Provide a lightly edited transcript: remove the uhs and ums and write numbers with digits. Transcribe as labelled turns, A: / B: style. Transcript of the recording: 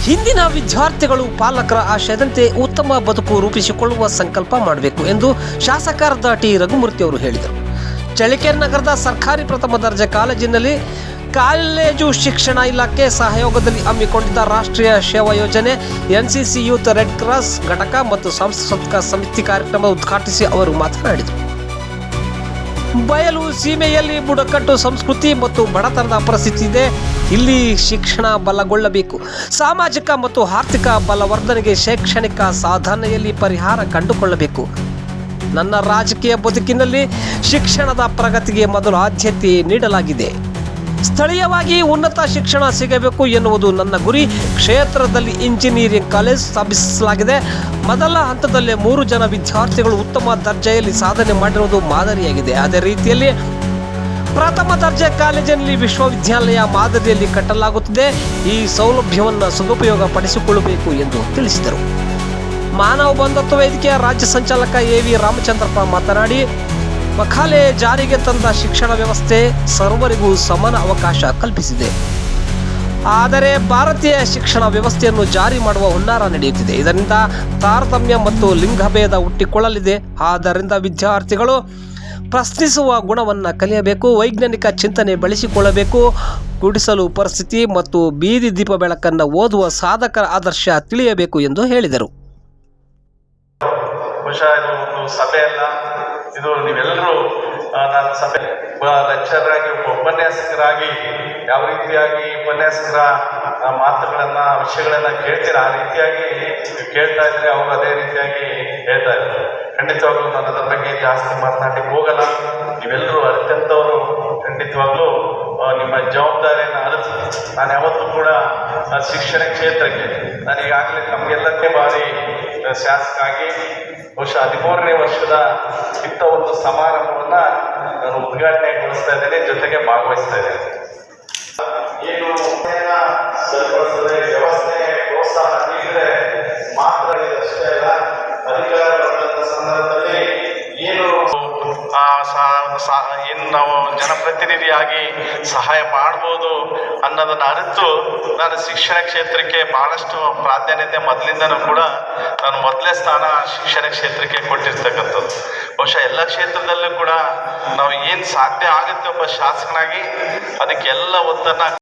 A: ಹಿಂದಿನ ವಿದ್ಯಾರ್ಥಿಗಳು ಪಾಲಕರ ಆಶಯದಂತೆ ಉತ್ತಮ ಬದುಕು ರೂಪಿಸಿಕೊಳ್ಳುವ ಸಂಕಲ್ಪ ಮಾಡಬೇಕು ಎಂದು ಶಾಸಕರಾದ ಟಿ ರಘುಮೂರ್ತಿ ಅವರು ಹೇಳಿದರು. ಚಳ್ಳಕೆರೆ ನಗರದ ಸರ್ಕಾರಿ ಪ್ರಥಮ ದರ್ಜೆ ಕಾಲೇಜಿನಲ್ಲಿ ಕಾಲೇಜು ಶಿಕ್ಷಣ ಇಲಾಖೆ ಸಹಯೋಗದಲ್ಲಿ ಹಮ್ಮಿಕೊಂಡಿದ್ದ ರಾಷ್ಟ್ರೀಯ ಸೇವಾ ಯೋಜನೆ ಎನ್ಸಿಸಿ ಯೂತ್ ರೆಡ್ ಕ್ರಾಸ್ ಘಟಕ ಮತ್ತು ಸಾಂಸ್ಕೃತಿಕ ಸಮಿತಿ ಕಾರ್ಯಕ್ರಮ ಉದ್ಘಾಟಿಸಿ ಅವರು ಮಾತನಾಡಿದರು. ಬಯಲು ಸೀಮೆಯಲ್ಲಿ ಬುಡಕಟ್ಟು ಸಂಸ್ಕೃತಿ ಮತ್ತು ಬಡತನದ ಪರಿಸ್ಥಿತಿ ಇದೆ. ಇಲ್ಲಿ ಶಿಕ್ಷಣ ಬಲಗೊಳ್ಳಬೇಕು. ಸಾಮಾಜಿಕ ಮತ್ತು ಆರ್ಥಿಕ ಬಲವರ್ಧನೆಗೆ ಶೈಕ್ಷಣಿಕ ಸಾಧನೆಯಲ್ಲಿ ಪರಿಹಾರ ಕಂಡುಕೊಳ್ಳಬೇಕು. ನನ್ನ ರಾಜಕೀಯ ಬದುಕಿನಲ್ಲಿ ಶಿಕ್ಷಣದ ಪ್ರಗತಿಗೆ ಮೊದಲು ಆದ್ಯತೆ ನೀಡಲಾಗಿದೆ. ಸ್ಥಳೀಯವಾಗಿ ಉನ್ನತ ಶಿಕ್ಷಣ ಸಿಗಬೇಕು ಎನ್ನುವುದು ನನ್ನ ಗುರಿ. ಕ್ಷೇತ್ರದಲ್ಲಿ ಇಂಜಿನಿಯರಿಂಗ್ ಕಾಲೇಜ್ ಸ್ಥಾಪಿಸಲಾಗಿದೆ. ಮೊದಲ ಹಂತದಲ್ಲೇ 3 ಜನ ವಿದ್ಯಾರ್ಥಿಗಳು ಉತ್ತಮ ದರ್ಜೆಯಲ್ಲಿ ಸಾಧನೆ ಮಾಡಿರುವುದು ಮಾದರಿಯಾಗಿದೆ. ಅದೇ ರೀತಿಯಲ್ಲಿ ಪ್ರಥಮ ದರ್ಜೆ ಕಾಲೇಜಿನಲ್ಲಿ ವಿಶ್ವವಿದ್ಯಾಲಯ ಮಾದರಿಯಲ್ಲಿ ಕಟ್ಟಲಾಗುತ್ತಿದೆ. ಈ ಸೌಲಭ್ಯವನ್ನು ಸದುಪಯೋಗ ಪಡಿಸಿಕೊಳ್ಳಬೇಕು ಎಂದು ತಿಳಿಸಿದರು. ಮಾನವ ಬಂಧುತ್ವ ವೇದಿಕೆಯ ರಾಜ್ಯ ಸಂಚಾಲಕ ಎ.ವಿ. ರಾಮಚಂದ್ರಪ್ಪ ಮಾತನಾಡಿ, ಮಖಾಲೆ ಜಾರಿಗೆ ತಂದ ಶಿಕ್ಷಣ ವ್ಯವಸ್ಥೆ ಸರ್ವರಿಗೂ ಸಮಾನ ಅವಕಾಶ ಕಲ್ಪಿಸಿದೆ. ಆದರೆ ಭಾರತೀಯ ಶಿಕ್ಷಣ ವ್ಯವಸ್ಥೆಯನ್ನು ಜಾರಿ ಮಾಡುವ ಹುನ್ನಾರ ನಡೆಯುತ್ತಿದೆ. ಇದರಿಂದ ತಾರತಮ್ಯ ಮತ್ತು ಲಿಂಗಭೇದ ಹುಟ್ಟಿಕೊಳ್ಳಲಿದೆ. ಆದ್ದರಿಂದ ವಿದ್ಯಾರ್ಥಿಗಳು ಪ್ರಶ್ನಿಸುವ ಗುಣವನ್ನು ಕಲಿಯಬೇಕು. ವೈಜ್ಞಾನಿಕ ಚಿಂತನೆ ಬೆಳೆಸಿಕೊಳ್ಳಬೇಕು. ಗುಡಿಸಲು ಪರಿಸ್ಥಿತಿ ಮತ್ತು ಬೀದಿ ದೀಪ ಬೆಳಕನ್ನು ಓದುವ ಸಾಧಕರ ಆದರ್ಶ ತಿಳಿಯಬೇಕು ಎಂದು ಹೇಳಿದರು.
B: ಇದು ನೀವೆಲ್ಲರೂ ನಾನು ಸಭೆ ಲೆಕ್ಚರ್ ಆಗಿ ಉಪನ್ಯಾಸಕರಾಗಿ ಯಾವ ರೀತಿಯಾಗಿ ಉಪನ್ಯಾಸಕರ ಮಾತುಗಳನ್ನು ವಿಷಯಗಳನ್ನು ಕೇಳ್ತೀರಾ ಆ ರೀತಿಯಾಗಿ ಕೇಳ್ತಾ ಇದ್ರೆ ಅವರು ಅದೇ ರೀತಿಯಾಗಿ ಹೇಳ್ತಾ ಇದ್ದಾರೆ. ಖಂಡಿತವಾಗ್ಲೂ ನಾನು ಅದರ ಬಗ್ಗೆ ಜಾಸ್ತಿ ಮಾತನಾಡಲಿಕ್ಕೆ ಹೋಗಲ್ಲ. ನೀವೆಲ್ಲರೂ ಅತ್ಯಂತವರು ಖಂಡಿತವಾಗ್ಲೂ ನಿಮ್ಮ ಜವಾಬ್ದಾರಿಯನ್ನು ಅರಿತು ನಾನು ಯಾವತ್ತೂ ಕೂಡ ಶಿಕ್ಷಣ ಕ್ಷೇತ್ರಕ್ಕೆ ನಾನು ಈಗಾಗಲೇ ನಮಗೆಲ್ಲಕ್ಕೆ ಬಾರಿ ಶಾಸಕ ಆಗಿ ಬಹುಶಃ 13ನೇ ವರ್ಷದ ಇಂಥ ಒಂದು ಸಮಾರಂಭವನ್ನು ನಾನು ಉದ್ಘಾಟನೆಗೊಳಿಸ್ತಾ ಇದ್ದೇನೆ, ಜೊತೆಗೆ ಭಾಗವಹಿಸ್ತಾ ಇದ್ದೇನೆ. ಏನು ಸರಿಪಡಿಸದೆ ವ್ಯವಸ್ಥೆ ಪ್ರೋತ್ಸಾಹ ನೀಡಿದರೆ ಮಾತ್ರ ಅಷ್ಟೇ ಅಲ್ಲ, ಅಧಿಕಾರ ಪಡೆದ ಸಂದರ್ಭದಲ್ಲಿ ಏನು ನಾವು ಜನಪ್ರತಿನಿಧಿಯಾಗಿ ಸಹಾಯ ಮಾಡ್ಬೋದು ಅನ್ನೋದನ್ನು ಅರಿತು ನಾನು ಶಿಕ್ಷಣ ಕ್ಷೇತ್ರಕ್ಕೆ ಭಾಳಷ್ಟು ಪ್ರಾಧಾನ್ಯತೆ ಮೊದಲಿಂದನೂ ಕೂಡ ನಾನು ಮೊದಲೇ ಸ್ಥಾನ ಶಿಕ್ಷಣ ಕ್ಷೇತ್ರಕ್ಕೆ ಕೊಟ್ಟಿರ್ತಕ್ಕಂಥದ್ದು. ಬಹುಶಃ ಎಲ್ಲ ಕ್ಷೇತ್ರದಲ್ಲೂ ಕೂಡ ನಾವು ಏನು ಸಾಧ್ಯ ಆಗುತ್ತೆ ಒಬ್ಬ ಶಾಸಕನಾಗಿ ಅದಕ್ಕೆಲ್ಲ ಒತ್ತನ್ನು